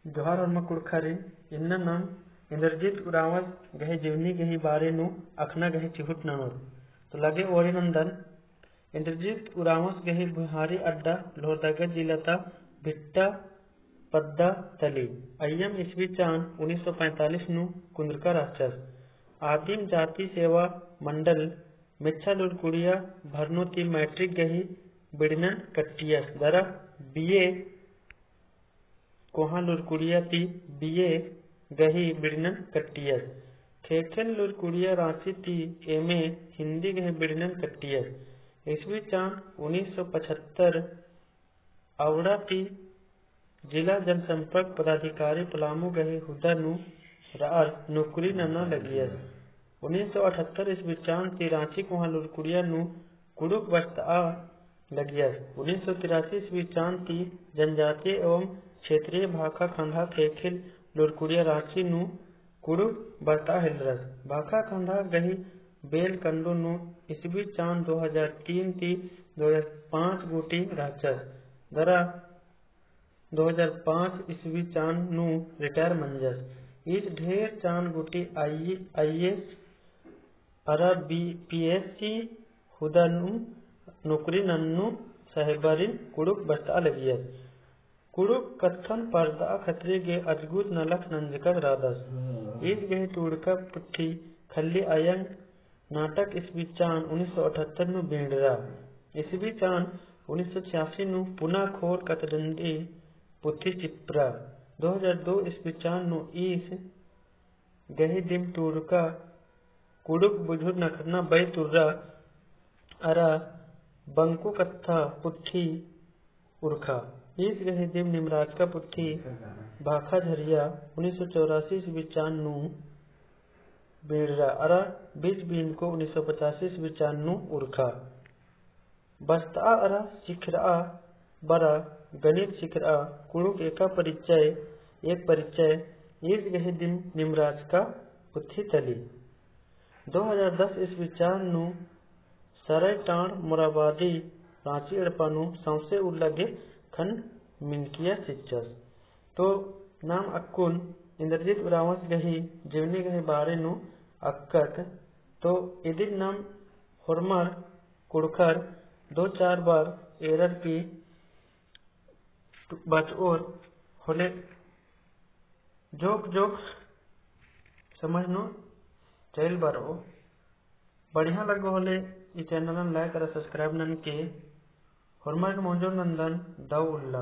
जोहार और कुड़खारे इन्ना नाम इंद्रजीत उरावस गहे जीवनी गही बारे नु अखना गहे चिहुट ननोर तो लगे ओरी नंदन इंद्रजीत उरावस गही बिहारी अड्डा लोहरदगा जिला भिट्टा पद्दा तली अय्यम ईस्वी चांद 1945 नु कुंद्रका राक्षस आदिम जाति सेवा मंडल मिच्छालुर कुड़िया भरनोती मैट्रिक गही बिड़नन कट्टियस दरा बीए कोहा लुरकुड़िया ती बीए गही बिड़नन कट्टियस खेखन लुरकुड़िया रांची ती एमए हिंदी गही बिड़नन कट्टियस ईस्वी चांद 1975 आवड़ा ती जिला जनसंपर्क पदाधिकारी पलामू गहे हुदा नु रार नौकरी नन्ना लगियस 1978 ईस्वी चांद ती रांची कोहा लुरकुड़िया नु कुड़ुक बस्ता लगियस 1983 ईस्वी चांद ती जनजातीय एवं क्षेत्रीय भाखा खंधा खेखिल लुरकुड़िया रांची नु कुड़ु बता हिलरस भाखा खंधा गही बेल कंडो नु ईस्वी चांद 2003 ती 2005 गुटी राचस दरा 2005 ईस्वी चांद नु रिटायर मंजस इस ढेर चांद गुटी आईएएस अरा बीपीएससी हुदा नु नौकरी नन्नु साहिबारिन कुड़ुक बस्ता लगियस कुड़ुक कत्थन पर्दा खतरे गे अजगुत नलक नंजकत रादस ईद गहे टूड़का पुट्ठी खल्ली अयंग नाटक ईस्वी चांद 1978 नु बेंडरा ईस्वी चांद 1986 नु पुना खोर कतडंडी पुथी चिप्रा 2002 ईस्वी चांद नु ईस गहे दिम टूड़का कुड़ुक बुझुर नखना बै तुर्रा अरा बंकु कत्था पुट्ठी उर्खा इस गहे दिम निमराज का पुट्ठी भाखा झरिया 1984 ईस्वी चांद नु बेड़रा अरा बीज बीन को 1985 ईस्वी चांद नु उर्खा बस्ता अरा शिखरा बरा गणित शिखरा कुड़ुक एक परिचय इस गहे दिम निमराज का पुट्ठी तली 2010 ईस्वी चांद नु सराय टाण मोराबादी रांची अड़पानु सौसे उल्लगे खंड मिनकिया सिच्चस तो नाम अक्कुन इंद्रजीत उरावस गही जीवनी गही बारे नु अक्कत तो इदिन नाम होरमर कुड़खर 2-4 बार एरर की बचओर होले जोक समझ नो चैल बारो बढ़िया लगो होले ई चैनल लाइक और सब्सक्राइब नन के होरमर के मौजूद नंदन दाऊ उल्ला